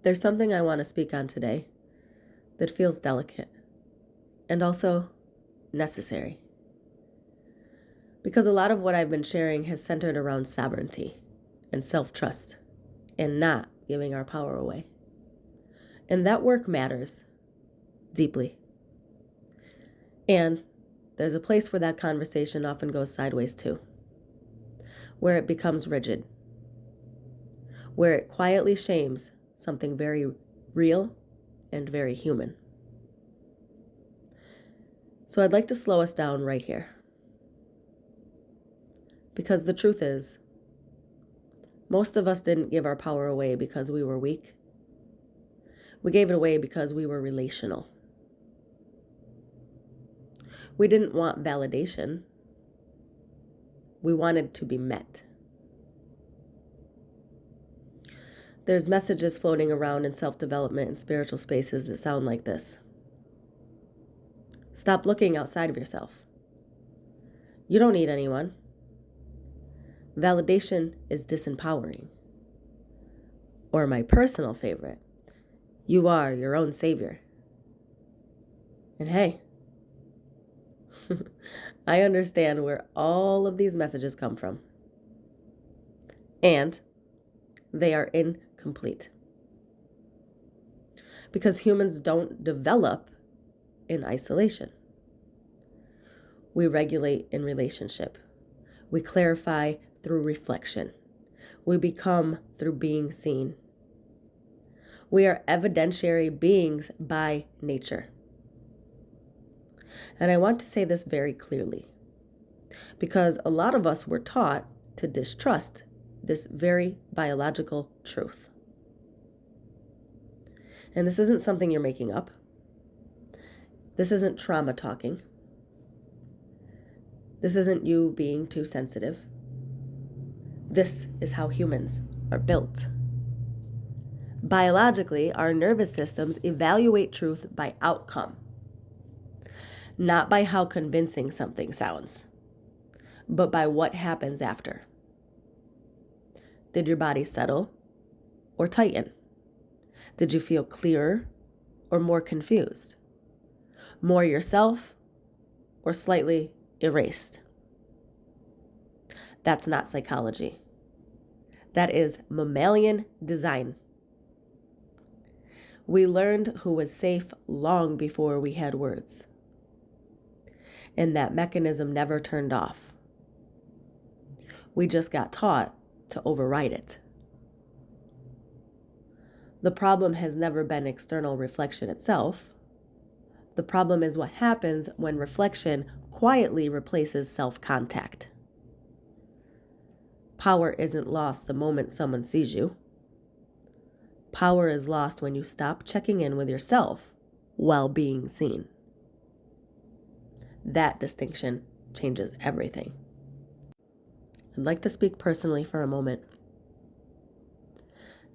There's something I want to speak on today that feels delicate and also necessary. Because a lot of what I've been sharing has centered around sovereignty and self-trust and not giving our power away. And that work matters deeply. And there's a place where that conversation often goes sideways too, where it becomes rigid, where it quietly shames something very real and very human. So I'd like to slow us down right here. Because the truth is, most of us didn't give our power away because we were weak. We gave it away because we were relational. We didn't want validation. We wanted to be met. There's messages floating around in self-development and spiritual spaces that sound like this. Stop looking outside of yourself. You don't need anyone. Validation is disempowering. Or my personal favorite, you are your own savior. And hey, I understand where all of these messages come from. And they are incomplete. Because humans don't develop in isolation. We regulate in relationship. We clarify through reflection. We become through being seen. We are evidentiary beings by nature. And I want to say this very clearly, because a lot of us were taught to distrust this very biological truth. And this isn't something you're making up. This isn't trauma talking. This isn't you being too sensitive. This is how humans are built. Biologically, our nervous systems evaluate truth by outcome, not by how convincing something sounds, but by what happens after. Did your body settle or tighten? Did you feel clearer or more confused? More yourself or slightly erased? That's not psychology. That is mammalian design. We learned who was safe long before we had words. And that mechanism never turned off. We just got taught to override it. The problem has never been external reflection itself. The problem is what happens when reflection quietly replaces self-contact. Power isn't lost the moment someone sees you. Power is lost when you stop checking in with yourself while being seen. That distinction changes everything. I'd like to speak personally for a moment.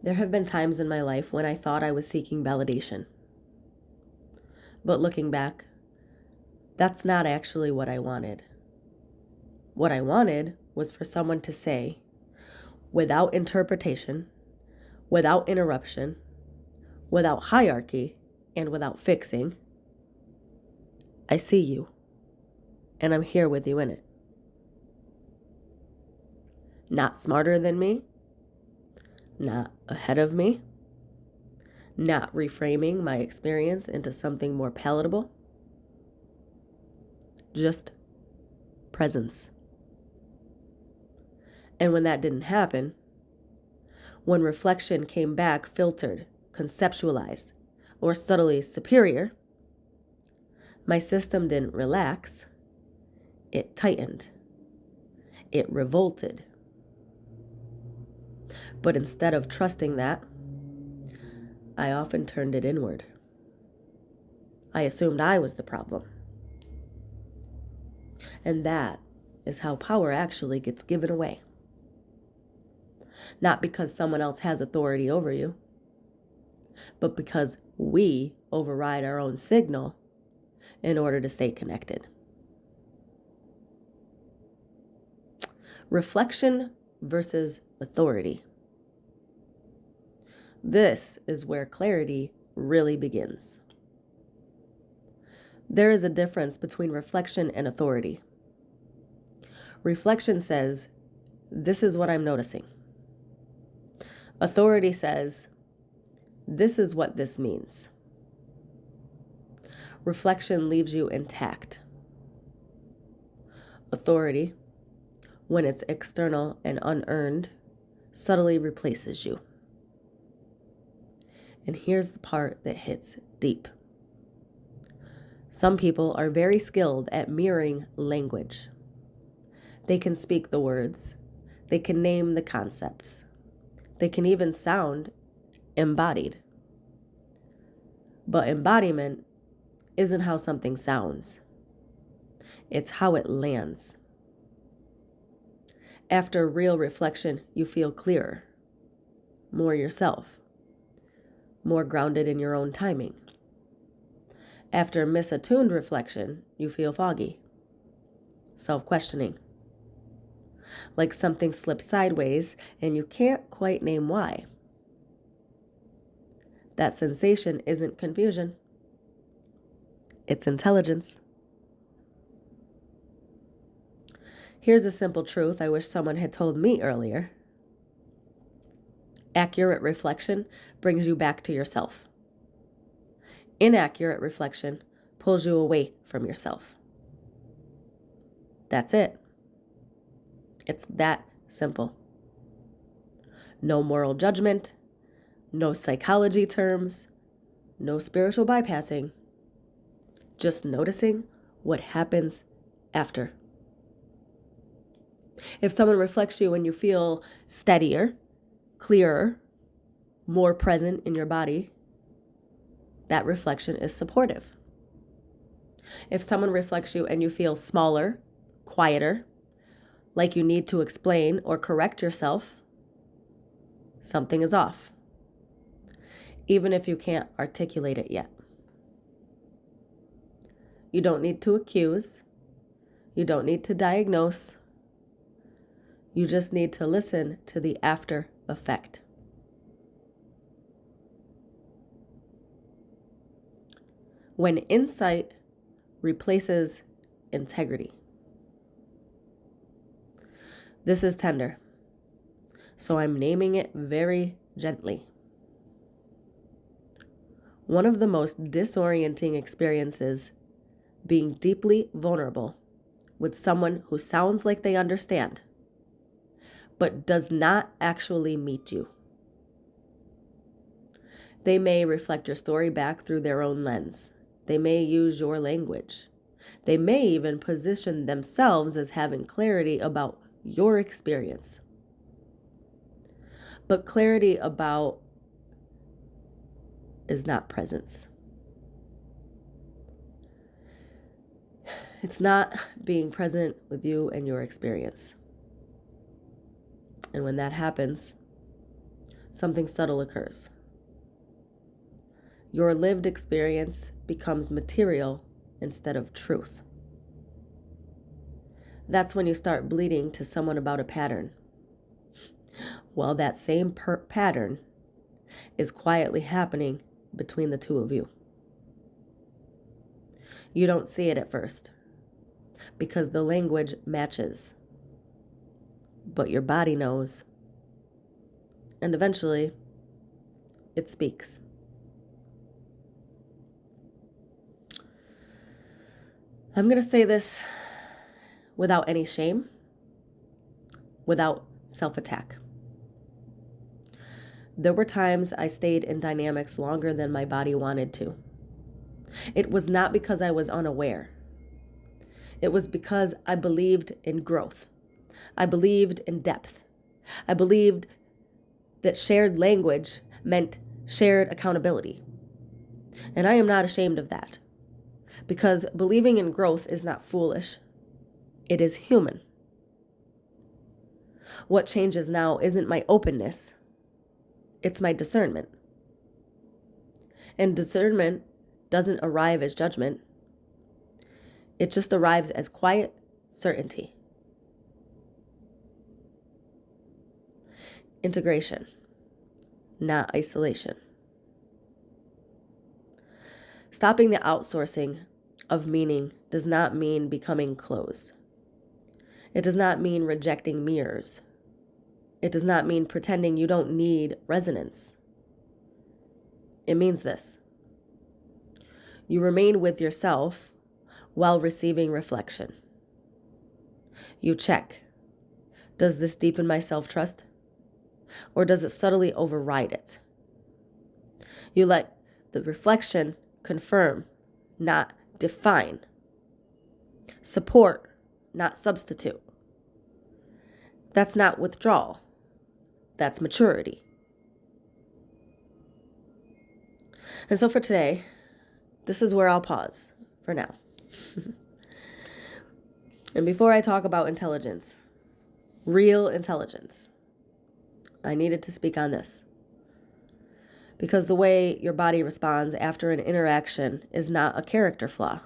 There have been times in my life when I thought I was seeking validation. But looking back, that's not actually what I wanted. What I wanted was for someone to say, without interpretation, without interruption, without hierarchy, and without fixing, I see you, and I'm here with you in it. Not smarter than me, not ahead of me, not reframing my experience into something more palatable, just presence. And when that didn't happen, when reflection came back filtered, conceptualized, or subtly superior, my system didn't relax, it tightened, it revolted. But instead of trusting that, I often turned it inward. I assumed I was the problem. And that is how power actually gets given away. Not because someone else has authority over you, but because we override our own signal in order to stay connected. Reflection versus authority. This is where clarity really begins. There is a difference between reflection and authority. Reflection says, this is what I'm noticing. Authority says, this is what this means. Reflection leaves you intact. Authority, when it's external and unearned, subtly replaces you. And here's the part that hits deep. Some people are very skilled at mirroring language. They can speak the words. They can name the concepts. They can even sound embodied. But embodiment isn't how something sounds. It's how it lands. After real reflection, you feel clearer, more yourself, more grounded in your own timing. After misattuned reflection, you feel foggy, self-questioning, like something slipped sideways and you can't quite name why. That sensation isn't confusion. It's intelligence. Here's a simple truth I wish someone had told me earlier. Accurate reflection brings you back to yourself. Inaccurate reflection pulls you away from yourself. That's it. It's that simple. No moral judgment, no psychology terms, no spiritual bypassing. Just noticing what happens after. If someone reflects you and you feel steadier, clearer, more present in your body, that reflection is supportive. If someone reflects you and you feel smaller, quieter, like you need to explain or correct yourself, something is off, even if you can't articulate it yet. You don't need to accuse. You don't need to diagnose. You just need to listen to the after effect. When insight replaces integrity. This is tender, so I'm naming it very gently. One of the most disorienting experiences being deeply vulnerable with someone who sounds like they understand, but does not actually meet you. They may reflect your story back through their own lens. They may use your language. They may even position themselves as having clarity about your experience. But clarity about is not presence. It's not being present with you and your experience. And when that happens, something subtle occurs. Your lived experience becomes material instead of truth. That's when you start bleeding to someone about a pattern. Well, that same pattern is quietly happening between the two of you. You don't see it at first because the language matches, but your body knows, and eventually it speaks. I'm going to say this without any shame, without self-attack. There were times I stayed in dynamics longer than my body wanted to. It was not because I was unaware. It was because I believed in growth. I believed in depth. I believed that shared language meant shared accountability. And I am not ashamed of that, because believing in growth is not foolish. It is human. What changes now isn't my openness. It's my discernment. And discernment doesn't arrive as judgment. It just arrives as quiet certainty. Integration. not isolation. Stopping the outsourcing of meaning does not mean becoming closed. It does not mean rejecting mirrors. It does not mean pretending you don't need resonance. It means this: you remain with yourself while receiving reflection. You check, does this deepen my self-trust? Or does it subtly override it? You let the reflection confirm, not define. Support, not substitute. That's not withdrawal. That's maturity. And so for today, this is where I'll pause for now. And before I talk about intelligence, real intelligence, I needed to speak on this. Because the way your body responds after an interaction is not a character flaw.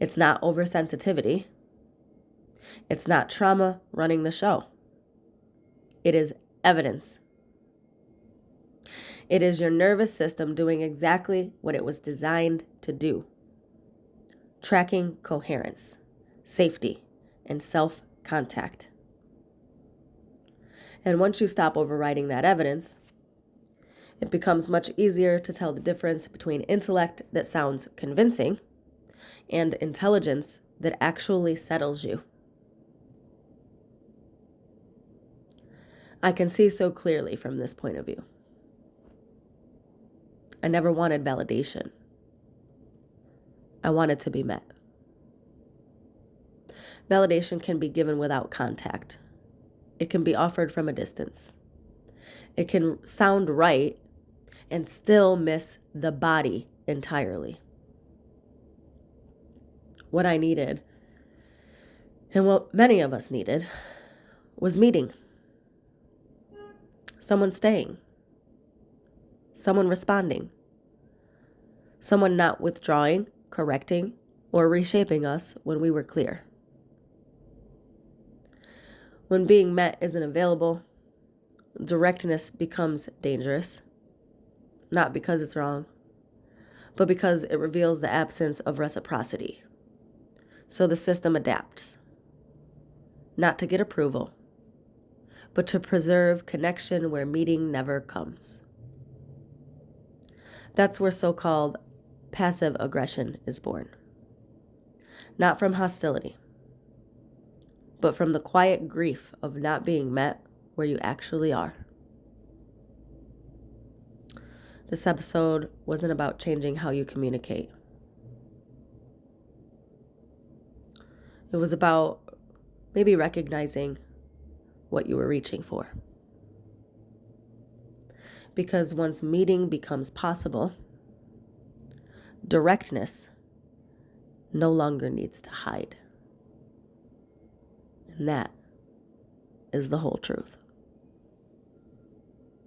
It's not oversensitivity. It's not trauma running the show. It is evidence. It is your nervous system doing exactly what it was designed to do. Tracking coherence, safety, and self-contact. And once you stop overriding that evidence, it becomes much easier to tell the difference between intellect that sounds convincing and intelligence that actually settles you. I can see so clearly from this point of view. I never wanted validation. I wanted to be met. Validation can be given without contact. It can be offered from a distance. It can sound right and still miss the body entirely. What I needed, and what many of us needed, was meeting. Someone staying. Someone responding. Someone not withdrawing, correcting, or reshaping us when we were clear. When being met isn't available, directness becomes dangerous. Not because it's wrong, but because it reveals the absence of reciprocity. So the system adapts. Not to get approval, but to preserve connection where meeting never comes. That's where so-called passive aggression is born. Not from hostility, but from the quiet grief of not being met where you actually are. This episode wasn't about changing how you communicate. It was about maybe recognizing what you were reaching for. Because once meeting becomes possible, directness no longer needs to hide. And that is the whole truth.